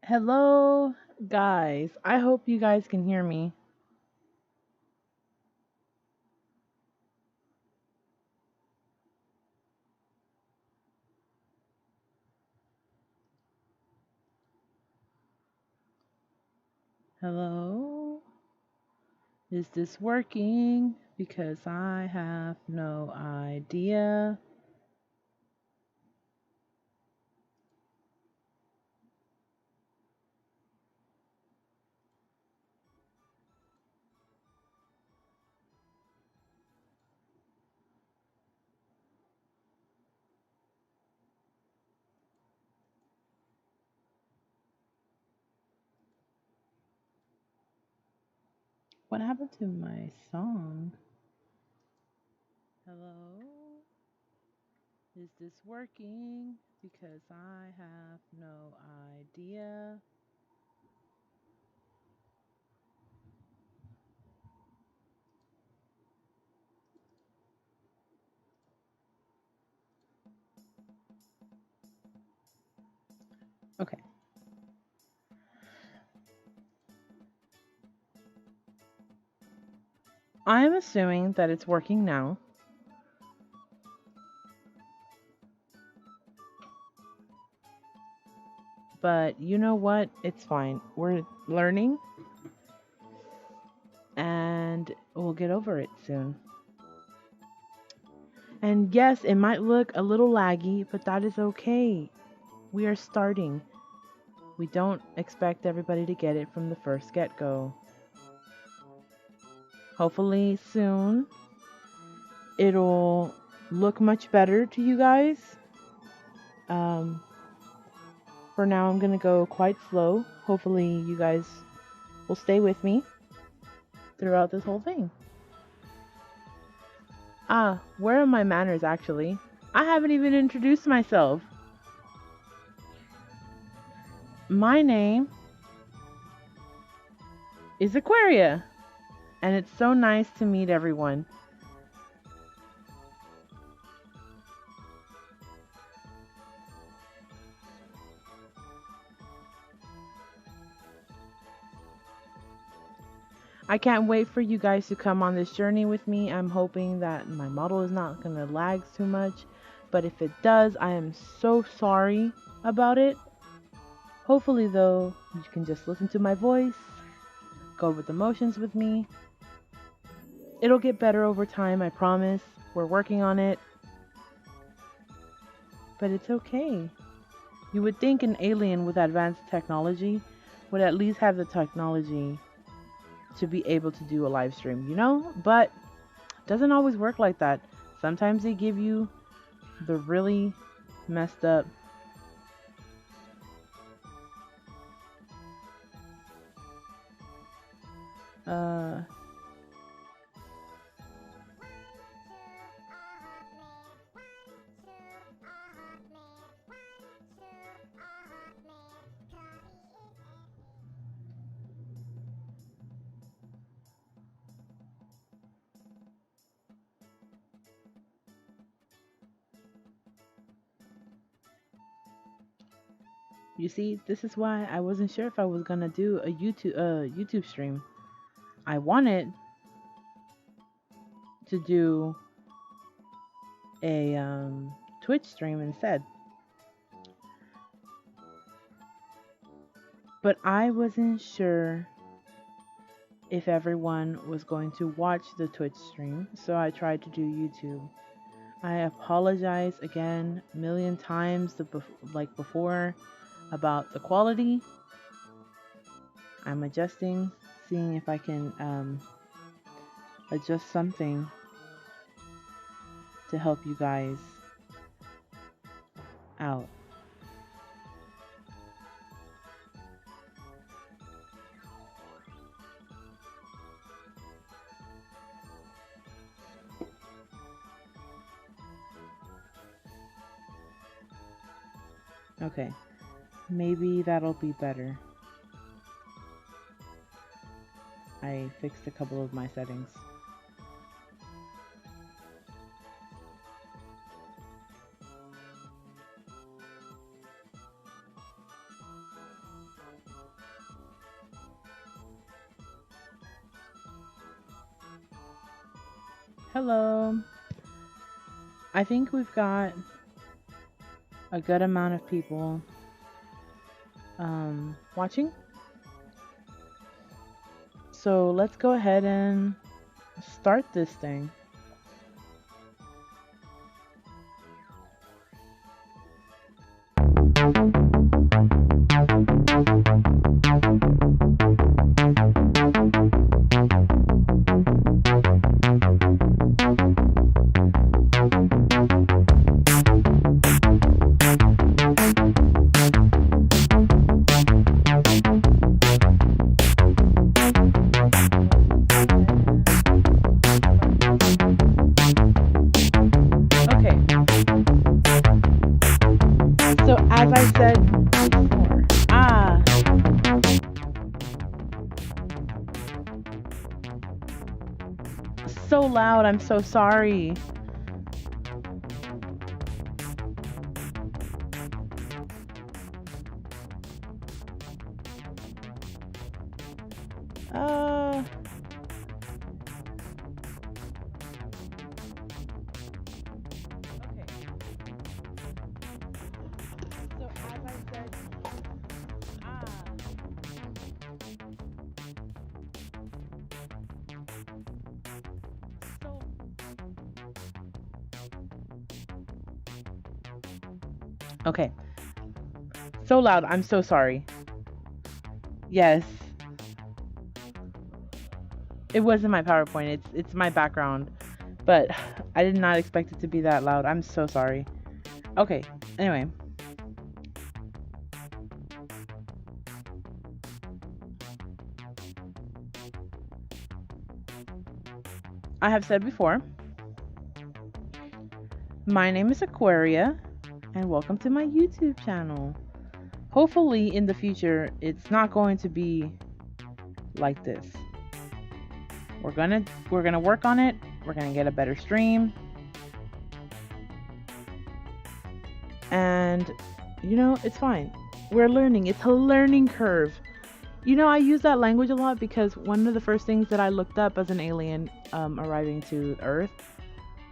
Hello, guys. I hope you guys can hear me. Hello? Is this working? Because I have no idea. What happened to my song? Hello? Is this working? Because I have no idea. Okay. I'm assuming that it's working now. But you know what? It's fine. We're learning and we'll get over it soon. And yes, it might look a little laggy, but that is okay. We are starting. We don't expect everybody to get it from the first get go. Hopefully, soon it'll look much better to you guys. Um, for now, I'm going to go quite slow. Hopefully, you guys will stay with me throughout this whole thing. Where are my manners actually? I haven't even introduced myself. My name is Aquaria, and it's so nice to meet everyone. I can't wait for you guys to come on this journey with me. I'm hoping that my model is not going to lag too much, but if it does, I am so sorry about it. Hopefully, though, you can just listen to my voice, go with the motions with me. It'll get better over time, I promise. We're working on it. But it's okay. You would think an alien with advanced technology would at least have the technology to be able to do a live stream, you know? But it doesn't always work like that. Sometimes they give you the really messed up uh you see, this is why I wasn't sure if I was gonna do a YouTube stream. I wanted to do a Twitch stream instead. But I wasn't sure if everyone was going to watch the Twitch stream, so I tried to do YouTube. I apologize again a million times like before about the quality. I'm adjusting, seeing if I can adjust something to help you guys out. Okay, maybe that'll be better. I fixed a couple of my settings. Hello. I think we've got a good amount of people watching. So let's go ahead and start this thing. So as I said before, so loud, I'm so sorry. Uh, okay. So as I said, so okay. So loud, I'm so sorry. Yes. It wasn't my PowerPoint. It's my background. But I did not expect it to be that loud. I'm so sorry. Okay. Anyway. I have said before, my name is Aquaria, and welcome to my YouTube channel. Hopefully in the future it's not going to be like this. We're gonna work on it. We're gonna get a better stream. And you know, it's fine. We're learning. It's a learning curve. You know, I use that language a lot because one of the first things that I looked up as an alien arriving to Earth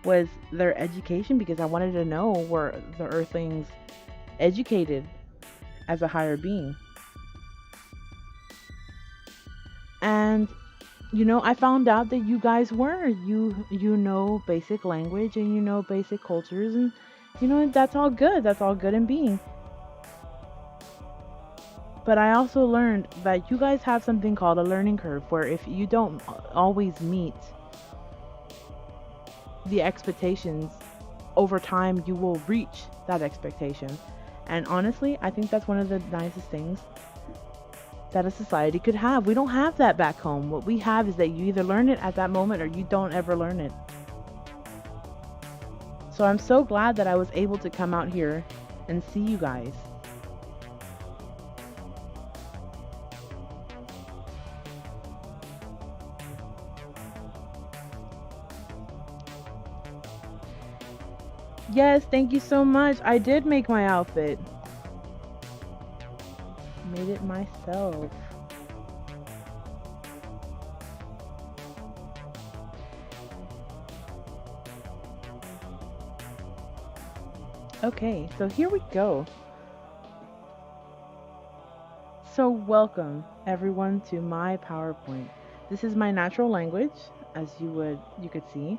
was their education, because I wanted to know, were the Earthlings educated as a higher being? And you know, I found out that you guys were. You know basic language and you know basic cultures, and you know, that's all good. That's all good and being. But I also learned that you guys have something called a learning curve, where if you don't always meet the expectations, over time you will reach that expectation. And honestly, I think that's one of the nicest things that a society could have. We don't have that back home. What we have is that you either learn it at that moment or you don't ever learn it. So I'm so glad that I was able to come out here and see you guys. Yes, thank you so much. I did make my outfit. Made it myself. Okay, so here we go. So welcome everyone to my PowerPoint. This is my natural language, as you could see.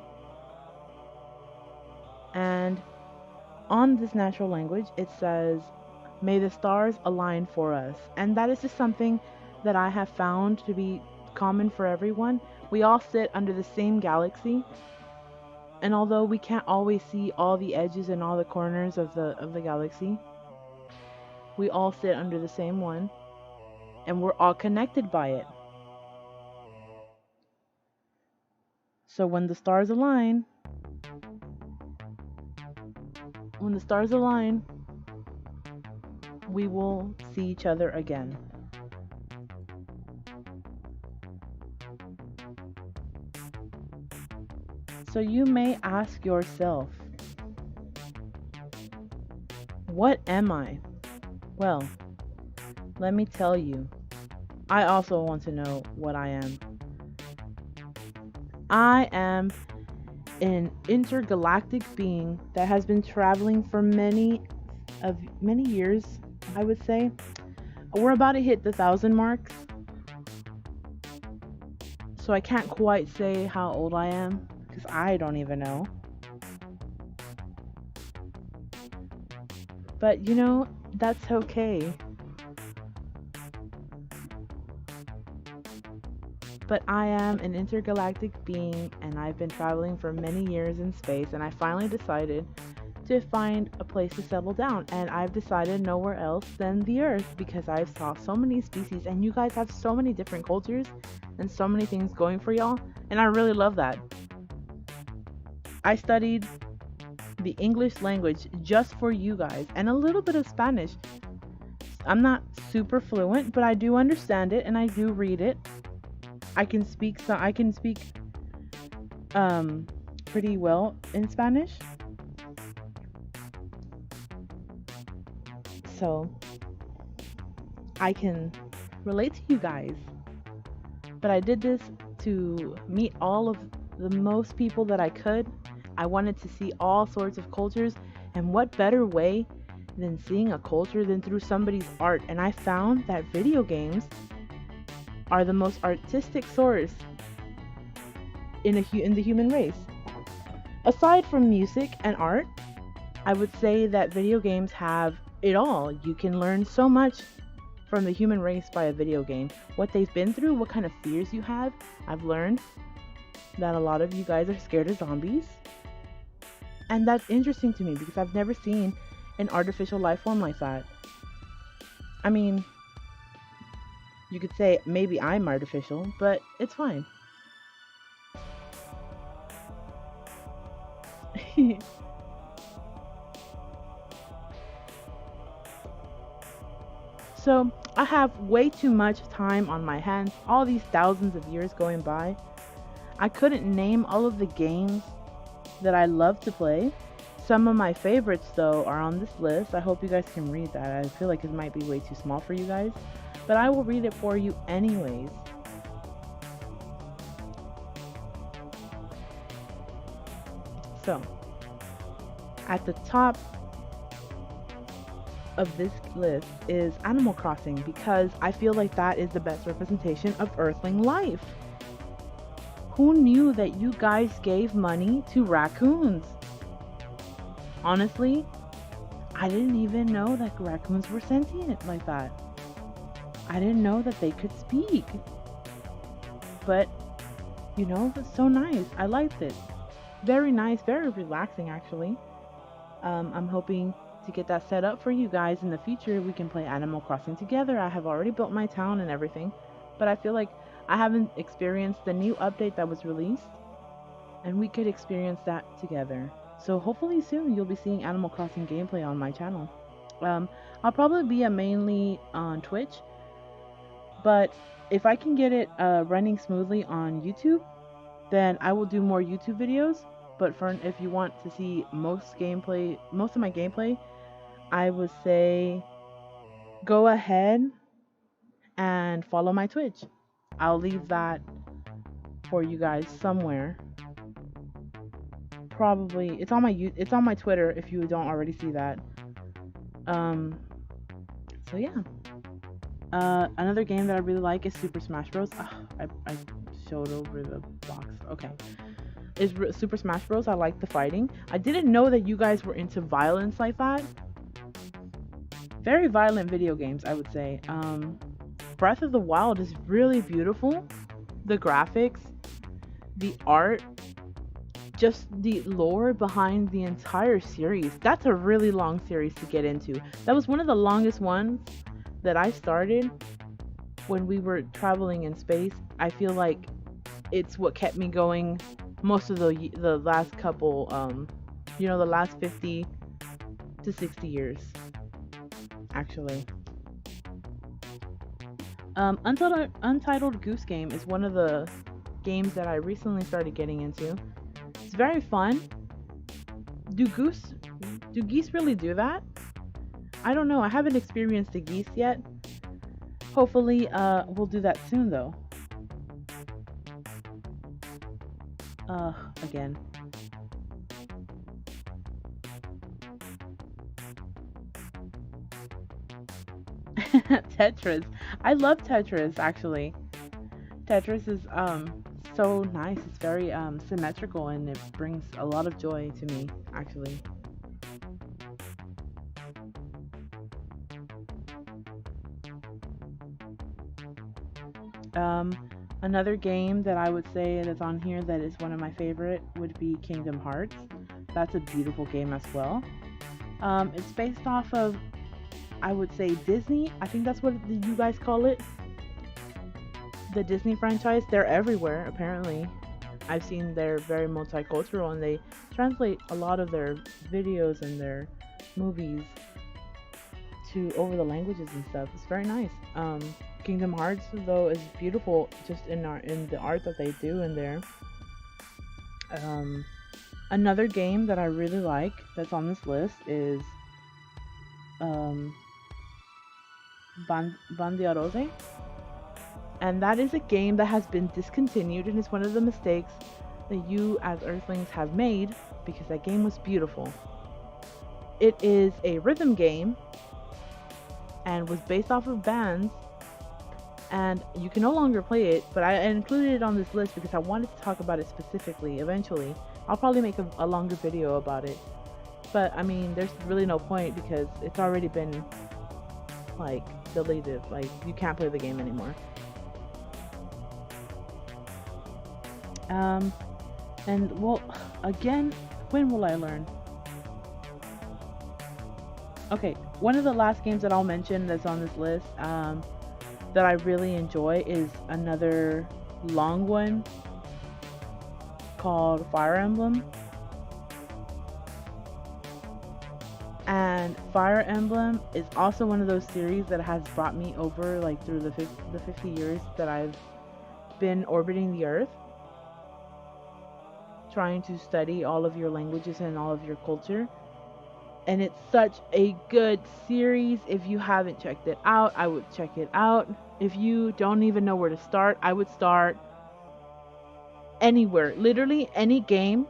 And on this natural language, it says, "May the stars align for us." And that is just something that I have found to be common for everyone. We all sit under the same galaxy. And although we can't always see all the edges and all the corners of the galaxy, we all sit under the same one, and we're all connected by it. So when the stars align, we will see each other again. So you may ask yourself, what am I? Well, let me tell you. I also want to know what I am. I am an intergalactic being that has been traveling for many years, I would say. We're about to hit the 1,000 marks, so I can't quite say how old I am because I don't even know. But you know, that's okay. But I am an intergalactic being and I've been traveling for many years in space, and I finally decided to find a place to settle down, and I've decided nowhere else than the Earth because I've saw so many species and you guys have so many different cultures and so many things going for y'all, and I really love that. I studied the English language just for you guys and a little bit of Spanish. I'm not super fluent, but I do understand it and I do read it. I can speak pretty well in Spanish. So I can relate to you guys. But I did this to meet all of the most people that I could. I wanted to see all sorts of cultures, and what better way than seeing a culture than through somebody's art? And I found that video games are the most artistic source in the human race. Aside from music and art, I would say that video games have it all. You can learn so much from the human race by a video game. What they've been through, what kind of fears you have. I've learned that a lot of you guys are scared of zombies. And that's interesting to me because I've never seen an artificial life form like that. I mean, you could say maybe I'm artificial, but it's fine. So, I have way too much time on my hands, all these thousands of years going by. I couldn't name all of the games that I love to play. Some of my favorites, though, are on this list. I hope you guys can read that. I feel like it might be way too small for you guys, but I will read it for you anyways. So, at the top of this list is Animal Crossing because I feel like that is the best representation of Earthling life. Who knew that you guys gave money to raccoons? Honestly, I didn't even know that raccoons were sentient like that. I didn't know that they could speak. But, you know, it was so nice. I liked it. Very nice, very relaxing actually. I'm hoping to get that set up for you guys in the future. We can play Animal Crossing together. I have already built my town and everything, but I feel like I haven't experienced the new update that was released, and we could experience that together. So hopefully soon you'll be seeing Animal Crossing gameplay on my channel. I'll probably be mainly on Twitch, but if I can get it running smoothly on YouTube, then I will do more YouTube videos. But if you want to see most of my gameplay, I would say go ahead and follow my Twitch. I'll leave that for you guys somewhere. Probably it's on my Twitter if you don't already see that. So yeah. Another game that I really like is Super Smash Bros. I showed over the box. Okay. Is Super Smash Bros. I like the fighting. I didn't know that you guys were into violence like that. Very violent video games, I would say. Breath of the Wild is really beautiful. The graphics, the art, just the lore behind the entire series. That's a really long series to get into. That was one of the longest ones that I started when we were traveling in space. I feel like it's what kept me going most of the last couple, the last 50 to 60 years, actually. Untitled Goose Game is one of the games that I recently started getting into. It's very fun. Do geese really do that? I don't know. I haven't experienced the geese yet. Hopefully, we'll do that soon, though. Again. Tetris. I love Tetris actually. Tetris is so nice. It's very symmetrical and it brings a lot of joy to me actually. Um Another game that I would say that's on here that is one of my favorite would be Kingdom Hearts. That's a beautiful game as well. It's based off of, I would say, Disney. I think that's what you guys call it. The Disney franchise. They're everywhere apparently. I've seen they're very multicultural and they translate a lot of their videos and their movies to over the languages and stuff. It's very nice. Kingdom Hearts though is beautiful just in the art that they do in there. Um, Another game that I really like that's on this list is um, Bandiarose, and that is a game that has been discontinued and is one of the mistakes that you as Earthlings have made because that game was beautiful. It is a rhythm game and was based off of bands, and you can no longer play it, but I included it on this list because I wanted to talk about it specifically eventually. I'll probably make a longer video about it, but I mean there's really no point because it's already been like deleted. Like you can't play the game anymore. um and well, again, when will I learn? Okay, one of the last games that I'll mention that's on this list that I really enjoy is another long one called Fire Emblem. And Fire Emblem is also one of those series that has brought me over like through the 50 years that I've been orbiting the earth, trying to study all of your languages and all of your culture. And it's such a good series. If you haven't checked it out, I would check it out. If you don't even know where to start, I would start anywhere. Literally any game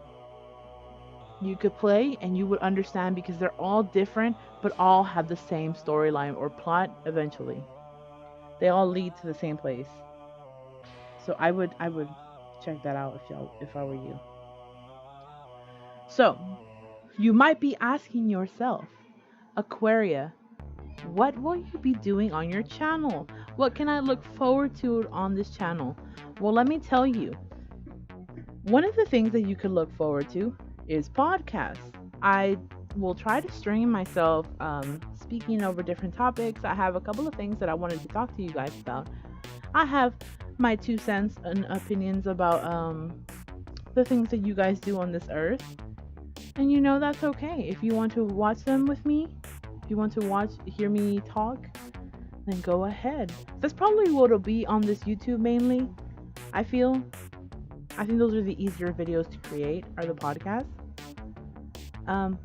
you could play and you would understand because they're all different but all have the same storyline or plot eventually. They all lead to the same place. So I would check that out if I were you. So, you might be asking yourself, Aquaria, what will you be doing on your channel? What can I look forward to on this channel? Well, let me tell you. One of the things that you could look forward to is podcasts. I will try to stream myself speaking over different topics. I have a couple of things that I wanted to talk to you guys about. I have my 2 cents and opinions about the things that you guys do on this earth. And you know that's okay. If you want to watch them with me, if you want to hear me talk, then go ahead. That's probably what it'll be on this YouTube mainly. I think those are the easier videos to create, are the podcasts.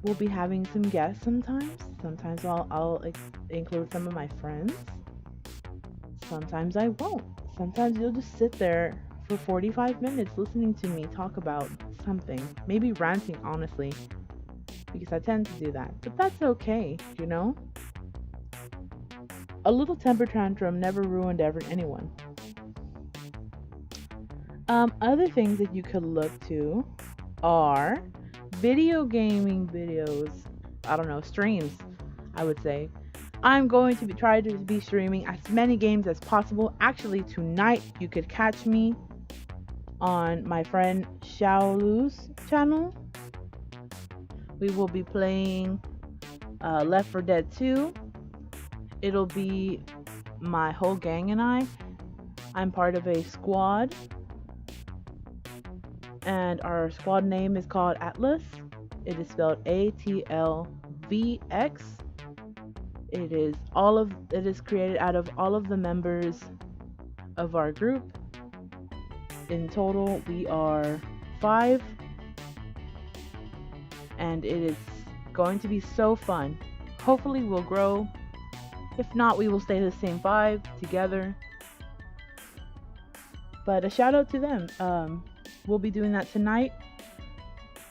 We'll be having some guests sometimes. Sometimes I'll include some of my friends. Sometimes I won't. Sometimes you'll just sit there for 45 minutes listening to me talk about something. Maybe ranting, honestly, because I tend to do that. But that's okay, you know? A little temper tantrum never ruined anyone. Other things that you could look to are video gaming videos. I don't know, streams, I would say. I'm going to try to be streaming as many games as possible. Actually, tonight you could catch me on my friend Xiaolu's channel. We will be playing Left 4 Dead 2. It'll be my whole gang and I. I'm part of a squad. And our squad name is called Atlas. It is spelled ATLVX. It is created out of all of the members of our group. In total, we are 5, and it is going to be so fun. Hopefully, we'll grow. If not, we will stay the same 5 together. But a shout out to them. We'll be doing that tonight,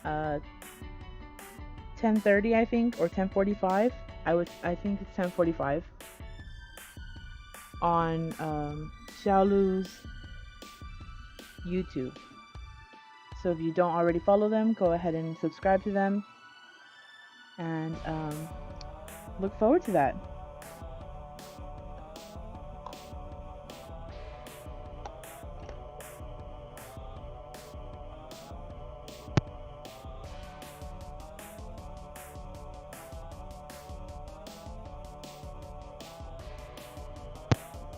10:30, I think, or 10:45. I think it's 10:45. on Xiaolu's YouTube. So if you don't already follow them, go ahead and subscribe to them, and look forward to that.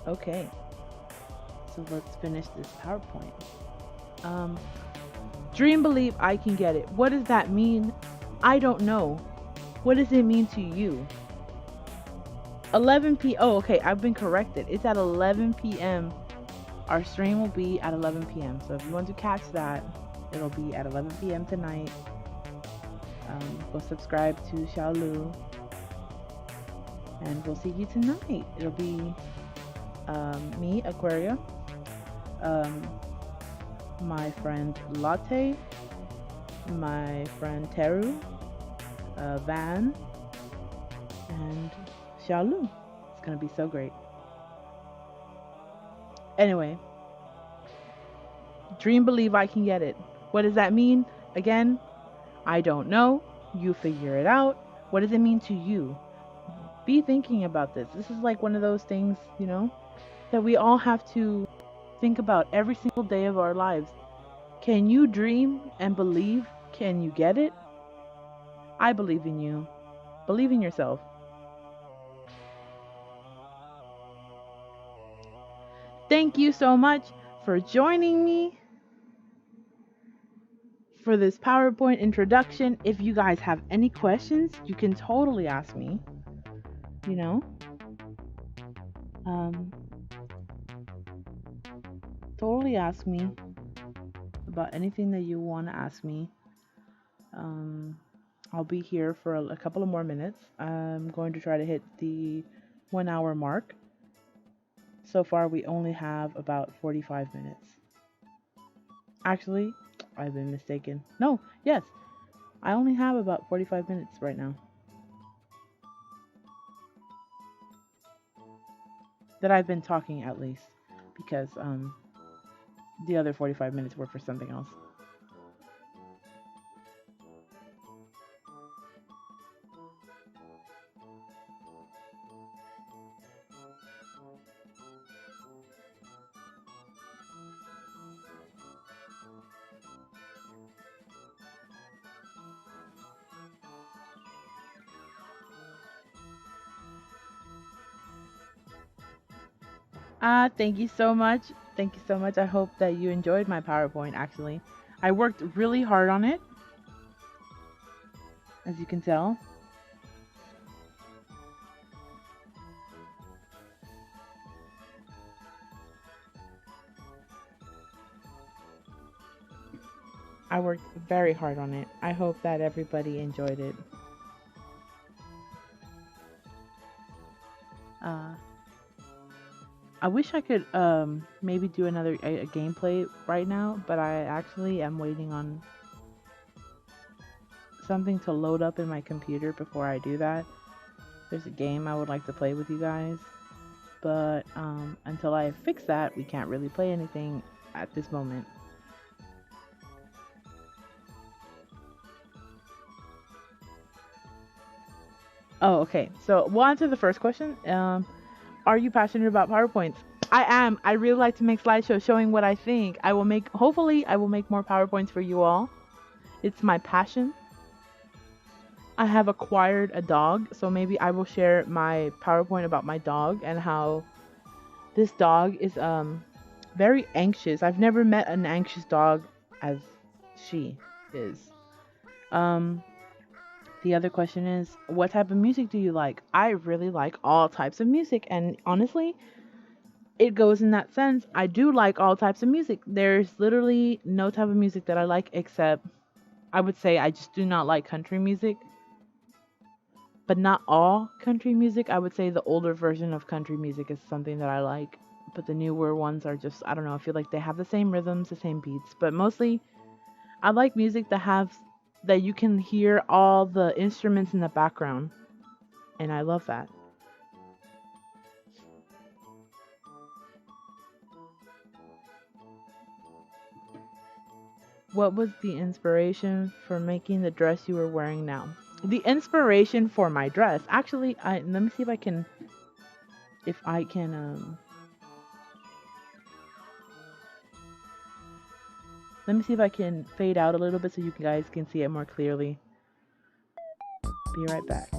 Okay, so let's finish this PowerPoint. Dream, believe, I can get it. What does that mean? I don't know. What does it mean to you? 11 p. Oh, okay, I've been corrected. It's at 11 p.m. Our stream will be at 11 p.m. So if you want to catch that, it'll be at 11 p.m. tonight. Go subscribe to Xiaolu, and we'll see you tonight. It'll be me, Aquaria, my friend Latte, my friend Teru, Van, and Xiaolu. It's gonna be so great. Anyway, dream, believe, I can get it. What does that mean? Again, I don't know. You figure it out. What does it mean to you? Be thinking about this. This is like one of those things, you know, that we all have to think about every single day of our lives. Can you dream and believe? Can you get it? I believe in you. Believe in yourself. Thank you so much for joining me for this PowerPoint introduction. If you guys have any questions, you can totally ask me. You know, totally ask me about anything that you want to ask me. I'll be here for a couple of more minutes. I'm going to try to hit the 1 hour mark. So far, we only have about 45 minutes. Actually, I've been mistaken. No, yes, I only have about 45 minutes right now. That I've been talking, at least, because the other 45 minutes were for something else. Thank you so much. Thank you so much. I hope that you enjoyed my PowerPoint, actually. I worked really hard on it, as you can tell. I worked very hard on it. I hope that everybody enjoyed it. I wish I could maybe do another a gameplay right now, but I actually am waiting on something to load up in my computer before I do that. There's a game I would like to play with you guys, but until I fix that, we can't really play anything at this moment. Oh, okay. So we'll answer the first question. Are you passionate about PowerPoints? I am. I really like to make slideshows showing what I think. Hopefully, I will make more PowerPoints for you all. It's my passion. I have acquired a dog, so maybe I will share my PowerPoint about my dog and how this dog is very anxious. I've never met an anxious dog as she is. The other question is, what type of music do you like? I really like all types of music, and honestly, it goes in that sense. I do like all types of music. There's literally no type of music that I like except, I would say I just do not like country music. But not all country music. I would say the older version of country music is something that I like. But the newer ones are just, I don't know, I feel like they have the same rhythms, the same beats. But mostly, I like music that you can hear all the instruments in the background. And I love that. What was the inspiration for making the dress you were wearing now? The inspiration for my dress, actually, let me see if I can let me see if I can fade out a little bit so you guys can see it more clearly. Be right back.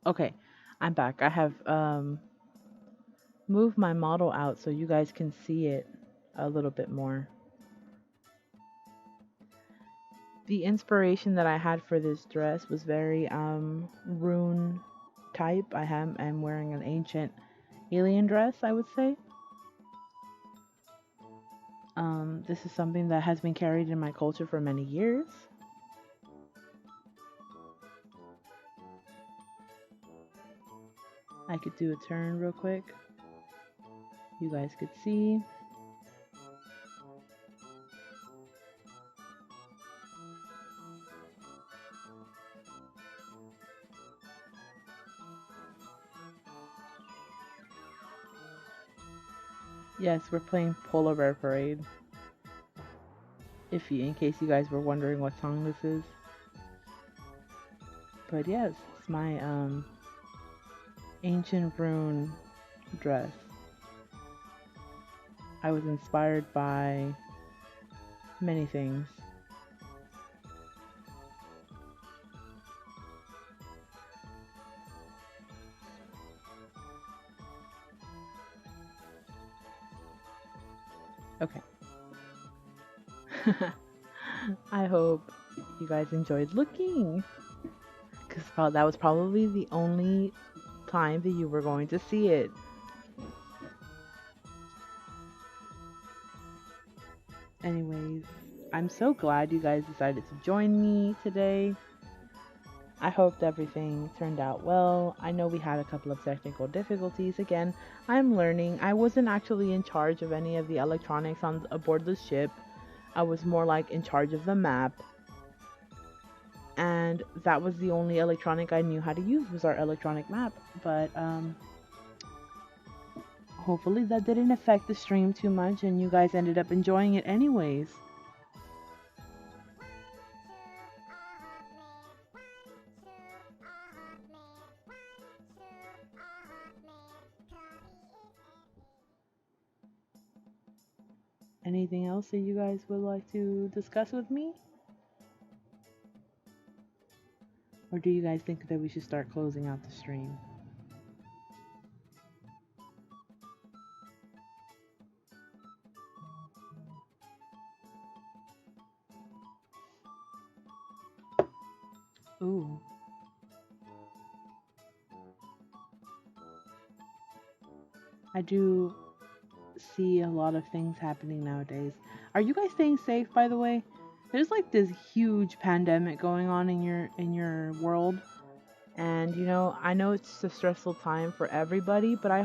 Okay, I'm back. I have moved my model out so you guys can see it a little bit more. The inspiration that I had for this dress was very rune type. I'm wearing an ancient alien dress, I would say. This is something that has been carried in my culture for many years. I could do a turn real quick. You guys could see. Yes, we're playing Polar Bear Parade. In case you guys were wondering what song this is. But yes, it's my ancient rune dress. I was inspired by many things. Okay. I hope you guys enjoyed looking, because that was probably the only time that you were going to see it. Anyways, I'm so glad you guys decided to join me today. I hoped everything turned out well. I know we had a couple of technical difficulties. Again, I'm learning. I wasn't actually in charge of any of the electronics aboard the ship. I was more like in charge of the map. And that was the only electronic I knew how to use, was our electronic map. But hopefully that didn't affect the stream too much and you guys ended up enjoying it anyways. Anything else that you guys would like to discuss with me? Or do you guys think that we should start closing out the stream? Ooh. I do see a lot of things happening nowadays. Are you guys staying safe, by the way? There's like this huge pandemic going on in your world. And you know, I know it's a stressful time for everybody, but I